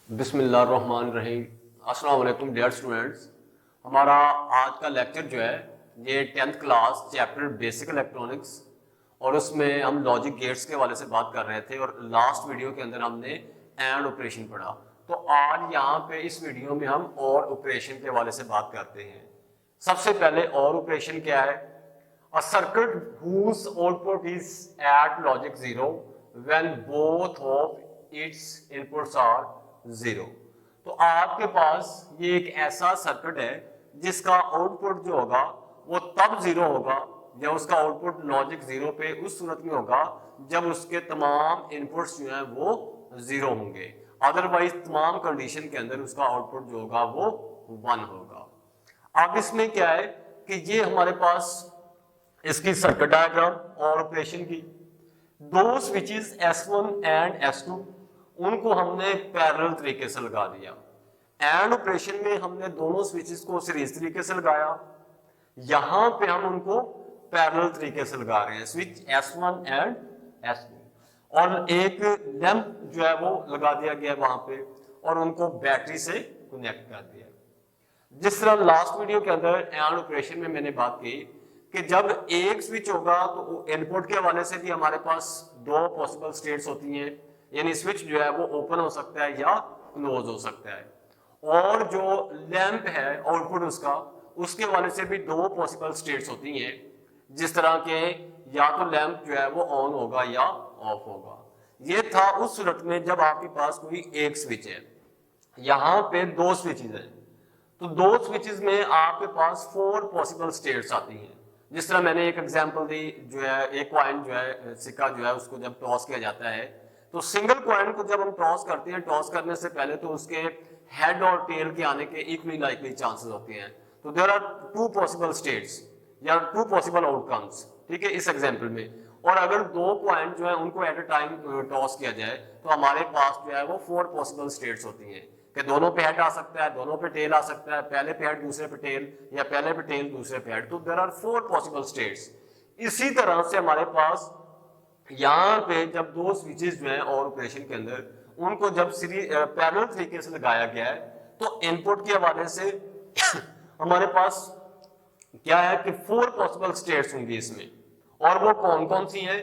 बिस्मिल्लाहिर्रहमानिर्रहीम। अस्सलाम वालेकुम डियर स्टूडेंट्स। हमारा आज का लेक्चर जो है ये 10th class chapter basic electronics और उसमें हम लॉजिक गेट्स के हवाले से बात कर रहे थे और लास्ट वीडियो के अंदर हमने एंड ऑपरेशन पढ़ा। तो आज यहाँ पे इस वीडियो में हम और ऑपरेशन के हवाले से बात करते हैं। सबसे पहले और ऑपरेशन क्या है? A circuit whose output is at logic 0 when both of its inputs are 0। तो आपके पास ये एक ऐसा सर्किट है जिसका आउटपुट जो होगा वो तब 0 होगा या उसका आउटपुट लॉजिक 0 पे उस सूरत में होगा जब उसके तमाम इनपुट्स जो हैं वो 0 होंगे। अदरवाइज तमाम कंडीशन के अंदर उसका आउटपुट जो होगा वो 1 होगा। अब इसमें क्या है कि ये हमारे पास इसकी सर्किट डायग्राम और ऑपरेशन की दो स्विचेस S1 एंड S2 उनको हमने पैरेलल तरीके से लगा दिया। एंड ऑपरेशन में हमने दोनों स्विचेस को सीरीज तरीके से लगाया, यहां पे हम उनको पैरेलल तरीके से लगा रहे हैं, स्विच S1 एंड S2 और एक लैंप जो है वो लगा दिया गया वहां पे और उनको बैटरी से कनेक्ट कर दिया। जिस तरह लास्ट वीडियो के अंदर एंड ऑपरेशन में मैंने बात की कि जब एक स्विच होगा तो इनपुट के हवाले से भी हमारे पास दो पॉसिबल स्टेट्स होती हैं, यानी स्विच जो है वो ओपन हो सकता है या क्लोज हो सकता है। और जो लैंप है आउटपुट उसके हवाले से भी दो पॉसिबल स्टेट्स होती हैं, जिस तरह के या तो लैंप जो है वो ऑन होगा या ऑफ होगा। ये था उस सूरत में जब आपके पास कोई एक स्विच है। यहाँ पे दो स्विचेस हैं तो दो स्विचेस में आपके पास 4 पॉसिबल स्टेट्स आती हैं। जिस तरह मैंने एक एग्जांपल दी, जो है एक कॉइन जो है सिक्का जो है उसको जब टॉस किया जाता है तो सिंगल कॉइन को जब हम टॉस करते हैं, टॉस करने से पहले तो उसके हेड और टेल के आने के इक्वली लाइकली चांसेस होते हैं। तो देयर आर 2 पॉसिबल स्टेट्स या 2 पॉसिबल आउटकम्स, ठीक है, इस एग्जांपल में। और अगर दो कॉइन जो है उनको एट अ टाइम टॉस किया जाए तो हमारे पास जो है वो 4 पॉसिबल स्टेट्स होती हैं कि दोनों पे हेड आ सकता है, दोनों पे टेल आ सकता है, पहले पे हेड दूसरे पे टेल या पहले पे टेल दूसरे पे हेड। तो देयर आर 4 पॉसिबल स्टेट्स। इसी तरह से हमारे पास यहाँ पे जब दो स्विचेस जो हैं और ऑपरेशन के अंदर उनको जब पैरेलल तरीके से लगाया गया है तो इनपुट के हवाले से हमारे पास क्या है कि 4 पॉसिबल स्टेट्स होंगी इसमें। और वो कौन कौन सी हैं?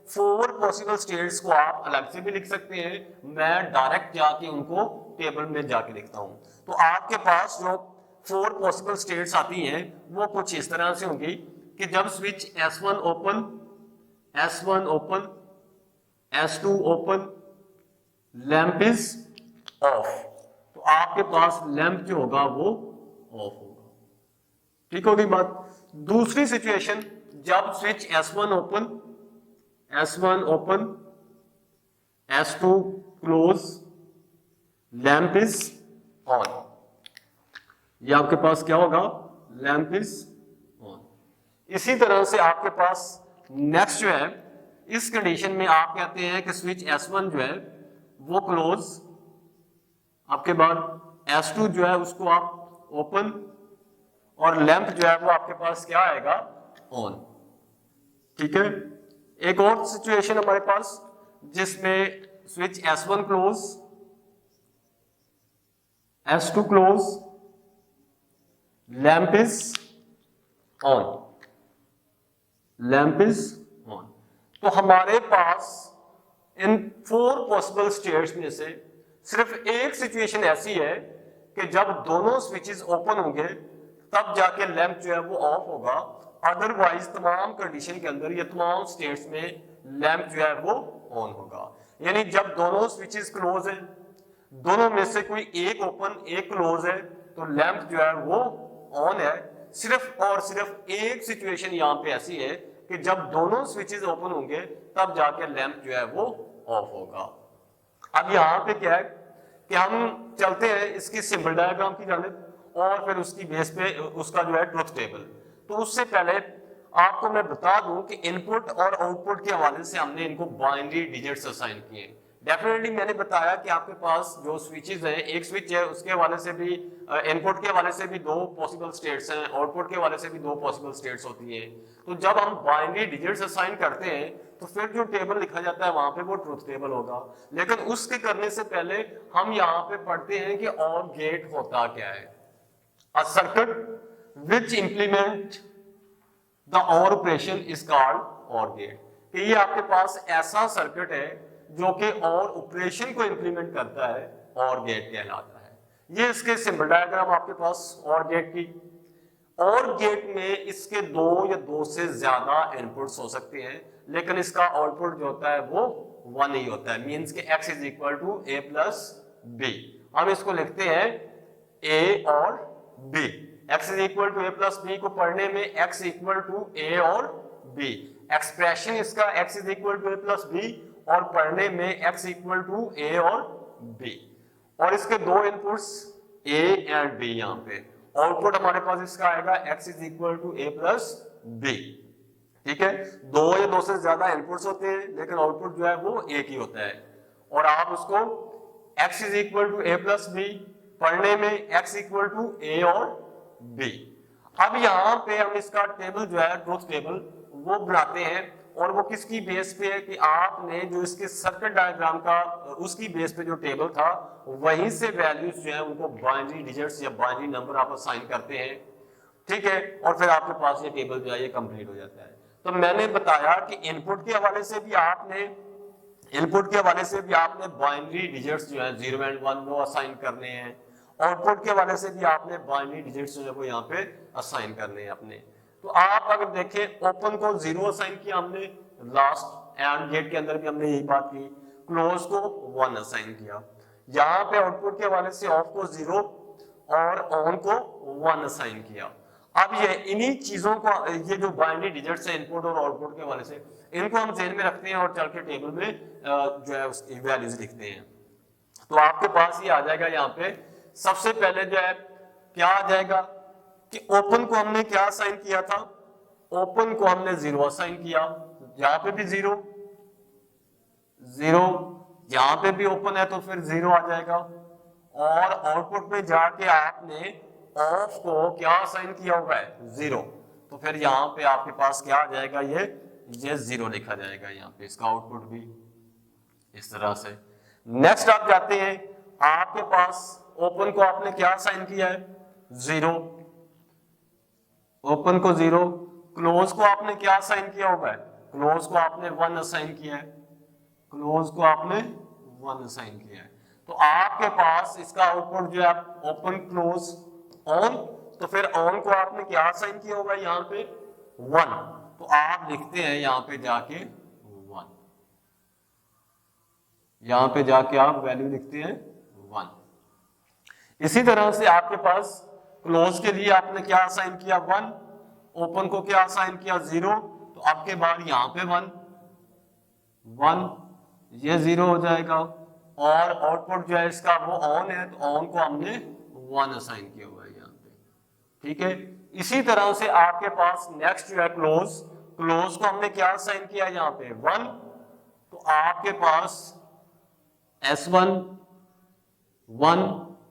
4 पॉसिबल स्टेट्स को आप अलग से भी लिख सकते हैं, मैं डायरेक्ट जाके उनको टेबल में जाके लिखता हूं। तो आपके पास जो 4 पॉसिबल स्टेट्स आती हैं वो कुछ इस तरह से होंगी कि जब switch S1 open, S2 open, lamp is of, तो आपके पास लैंप जो होगा वो ऑफ होगा। ठीक होगी बात। दूसरी सिचुएशन, जब switch S1 open, S2 close, lamp is on, ये आपके पास क्या होगा? Lamp is on. इसी तरह से आपके पास नेक्स्ट जो है, इस कंडीशन में आप कहते हैं कि स्विच S1 जो है वो क्लोज, आपके बाद S2 जो है उसको आप ओपन और लैंप जो है वो आपके पास क्या आएगा? ऑन। ठीक है। एक और सिचुएशन हमारे पास जिसमें switch S1 close, S2 close, lamp is on, lamp is on. तो हमारे पास इन 4 पॉसिबल स्टेट्स में से सिर्फ एक सिचुएशन ऐसी है कि जब दोनों स्विचेस ओपन होंगे तब जाके लैंप जो है वो ऑफ होगा। अदरवाइज तमाम कंडीशन के अंदर ये तमाम स्टेट्स में लैंप जो है वो ऑन होगा। यानी जब दोनों स्विचेस क्लोज है, दोनों में से कोई एक ओपन एक क्लोज है, तो लैंप जो है वो ऑन है। सिर्फ और सिर्फ एक सिचुएशन यहाँ पे ऐसी है कि जब दोनों स्विचेस ओपन होंगे तब जाके लैंप जो है वो ऑफ होगा। अब यहाँ पे क्या है कि हम चलते हैं इसकी सिंबल डायग्राम की जानिब और फिर उसकी बेस पे उसका जो है ट्रुथ टेबल। तो उससे पहले आपको मैं बता दूं कि इनपुट और आउटपुट के हवाले से हमने इनको बाइनरी डिजिट्स असाइन किए। डेफिनेटली मैंने बताया कि आपके पास जो स्विचेस हैं, एक स्विच है उसके हवाले से भी इनपुट के हवाले से भी 2 पॉसिबल स्टेट्स हैं, आउटपुट के हवाले से भी 2 पॉसिबल स्टेट्स होती हैं। तो जब हम बाइनरी डिजिट्स असाइन करते हैं तो फिर जो टेबल लिखा जाता है वहां पे वो ट्रुथ टेबल होगा। लेकिन उसके करने से पहले हम यहाँ पे पढ़ते हैं कि और गेट होता क्या है। A circuit which implement the और ऑपरेशन इज कॉल्ड और गेट। कि ये आपके पास ऐसा सर्किट है जो कि और ऑपरेशन को इंप्लीमेंट करता है, और गेट कहलाता है। ये इसके सिंबल डायग्राम आपके पास और गेट की। और गेट में इसके दो या दो से ज्यादा इनपुट्स हो सकते हैं, लेकिन इसका आउटपुट जो होता है वो 1 ही होता है। मींस के x is equal to a plus B. हम इसको लिखते हैं a और b। x is equal to a plus B को पढ़ने में x इक्वल टू a और b, एक्सप्रेशन इसका x is equal to a plus B, और पढ़ने में x इक्वल टू a और b। और इसके दो इनपुट्स a एंड b। यहाँ पे आउटपुट हमारे पास इसका आएगा x is equal to a plus B. ठीक है, दो या दो से ज्यादा इनपुट्स होते हैं, लेकिन आउटपुट जो है वो एक ही होता है। और आप उसको x is equal to a plus B, पढ़ने में x इक्वल टू a और b। अब यहाँ पे हम इसका टेबल जो है ट्रुथ टेबल वो बनाते हैं, और वो किसकी बेस पे है कि आपने जो इसके सर्किट डायग्राम का उसकी बेस पे जो टेबल था वहीं से वैल्यूज जो है उनको बाइनरी डिजिट्स या बाइनरी नंबर आप असाइन करते हैं। ठीक है, और फिर आपके पास ये टेबल जो है ये कंप्लीट हो जाता है। तो मैंने बताया कि इनपुट के हवाले से भी आपने बाइनरी डिजिट्स जो है 0 एंड 1 वो असाइन करने हैं। आउटपुट के हवाले से भी आपने बाइनरी डिजिट्स जो है वो यहाँ पे असाइन करने हैं अपने। तो आप अगर देखें, ओपन को 0 असाइन किया हमने, लास्ट एंड गेट के अंदर भी हमने यही बात की। क्लोज को 1 असाइन किया। यहाँ पे आउटपुट के हवाले से ऑफ को 0 और ऑन को 1 असाइन किया। अब ये इन्हीं चीजों को, ये जो बाइनरी डिजिट्स है इनपुट और आउटपुट के हवाले से, इनको हम जेन में रखते हैं और चल के टेबल में जो है उसकी वैल्यूज लिखते हैं। तो आपके पास ये आ जाएगा। यहाँ पे सबसे पहले जो है क्या आ जाएगा कि ओपन को हमने क्या असाइन किया था, ओपन को हमने 0 असाइन किया। यहाँ पे भी 0, यहाँ पे भी ओपन है तो फिर 0 आ जाएगा। और आउटपुट में जाके आपने ऑफ को क्या असाइन किया हुआ है, 0, तो फिर यहाँ पे आपके पास क्या आ जाएगा, ये 0 लिखा जाएगा यहाँ पे, इसका आउटपुट भी इस तरह से। नेक्स्ट आप जाते हैं, आपके पास ओपन को आपने क्या असाइन किया है, 0, ओपन को 0। क्लोज को आपने क्या असाइन किया होगा, क्लोज को आपने 1 असाइन किया है, क्लोज को आपने 1 असाइन किया है। तो आपके पास इसका आउटपुट जो है ओपन क्लोज ऑन, तो फिर ऑन को आपने क्या असाइन किया होगा यहाँ पे 1, तो आप लिखते हैं यहाँ पे जाके 1, यहाँ पे जाके आप वैल्यू लिखते हैं 1। इसी तरह से आपके पास क्लोज के लिए आपने क्या असाइन किया 1, ओपन को क्या असाइन किया 0, तो आपके बाद यहाँ पे 1, ये 0 हो जाएगा। और आउटपुट जो है इसका वो ऑन है, तो ऑन को हमने 1 असाइन किया हुआ है यहाँ पे। ठीक है, इसी तरह से आपके पास नेक्स्ट जो है क्लोज, क्लोज को हमने क्या असाइन किया यहाँ पे 1, तो आपके पास S1 1,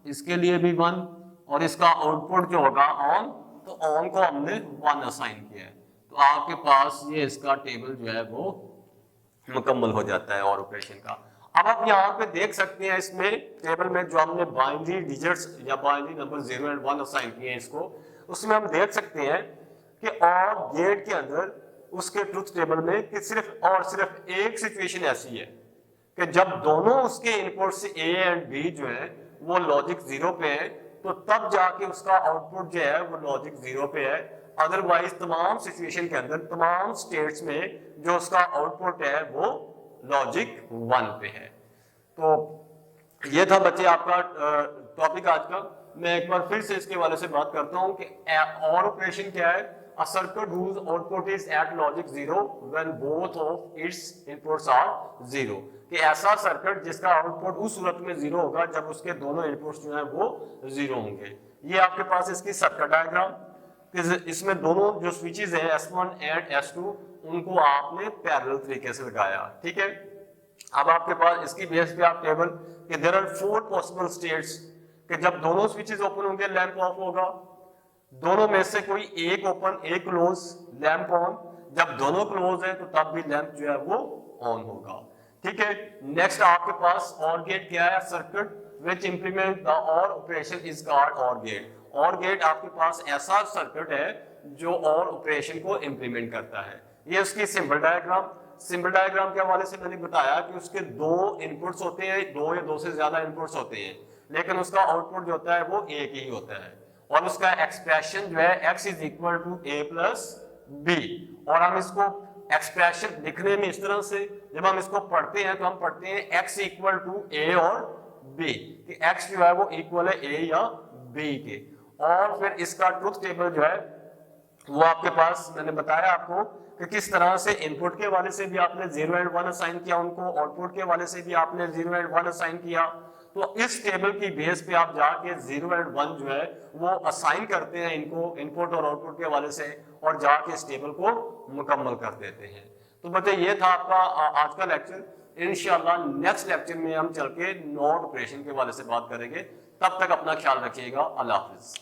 इसके लिए भी 1, और इसका आउटपुट जो होगा ऑन, तो ऑन को हमने 1 असाइन किया है। तो आपके पास ये इसका टेबल जो है वो मुकम्मल हो जाता है और ऑपरेशन का। अब आप यहाँ पे देख सकते हैं इसमें टेबल में जो हमने बाइनरी डिजिट्स या बाइनरी नंबर 0 एंड 1 असाइन किए हैं इसको, उसमें हम देख सकते हैं कि और गेट के अंदर उसके ट्रुथ टेबल में कि सिर्फ और सिर्फ एक सिचुएशन ऐसी है कि जब दोनों उसके इनपुट्स A एंड B जो है वो लॉजिक 0 पे है, तो तब जाके उसका आउटपुट जो है वो लॉजिक 0 पे है। अदरवाइज तमाम सिचुएशन के अंदर, तमाम स्टेट्स में जो उसका आउटपुट है वो लॉजिक 1 पे है। तो ये था बच्चे आपका टॉपिक आज का। मैं एक बार फिर से इसके वाले से बात करता हूं कि और ऑपरेशन क्या है। A circuit whose output is at logic 0 when both of its inputs are 0, कि ऐसा सर्किट जिसका आउटपुट उस सूरत में 0 होगा जब उसके दोनों इनपुट्स जो है वो 0 होंगे। ये आपके पास इसकी सर्किट डायग्राम, इसमें दोनों जो स्विचेस हैं S1 एंड S2 उनको आपने पैरेलल तरीके से लगाया। ठीक है, अब आपके पास इसकी बेस पे आप टेबल कि देयर आर 4 पॉसिबल स्टेट्स, कि जब दोनों स्विचेस ओपन होंगे लैंप ऑफ होगा, दोनों में से कोई एक ओपन एक क्लोज लैंप ऑन, जब दोनों क्लोज है तो तब भी लैंप जो है वो ऑन होगा। ठीक है, नेक्स्ट आपके पास और गेट क्या है, सर्किट विच इंप्लीमेंट द और ऑपरेशन इज कॉल्ड और गेट। और गेट आपके पास ऐसा सर्किट है जो और ऑपरेशन को इंप्लीमेंट करता है। ये उसकी सिंबल डायग्राम, सिंबल डायग्राम के हवाले से मैंने बताया कि उसके दो इनपुट्स होते हैं, दो या दो से ज्यादा इनपुट्स होते हैं, लेकिन उसका आउटपुट जो होता है वो एक ही होता है, और उसका एक्सप्रेशन जो है x is equal to A plus B. और हम इसको एक्सप्रेशन लिखने में इस तरह से, जब हम इसको पढ़ते हैं तो हम पढ़ते हैं x इक्वल टू ए और b, कि x जो है वो इक्वल है a या b के। और फिर इसका ट्रुथ टेबल जो है वो आपके पास मैंने बताया आपको कि किस तरह से इनपुट के वाले से भी आपने 0 एंड 1 असाइन किया उनको, आउटपुट के वाले से भी आपने 0 एंड 1 असाइन किया। तो इस टेबल की बेस पे आप जाके 0 एंड 1 जो है वो असाइन करते हैं इनको, इनपुट और आउटपुट के वाले से, और जाके इस टेबल को मुकम्मल कर देते हैं। तो बच्चे ये था आपका आज का लेक्चर। इंशाल्लाह नेक्स्ट लेक्चर में हम चल के नोट ऑपरेशन के वाले से बात करेंगे। तब तक अपना ख्याल रखिएगा। अल्लाह हाफिज।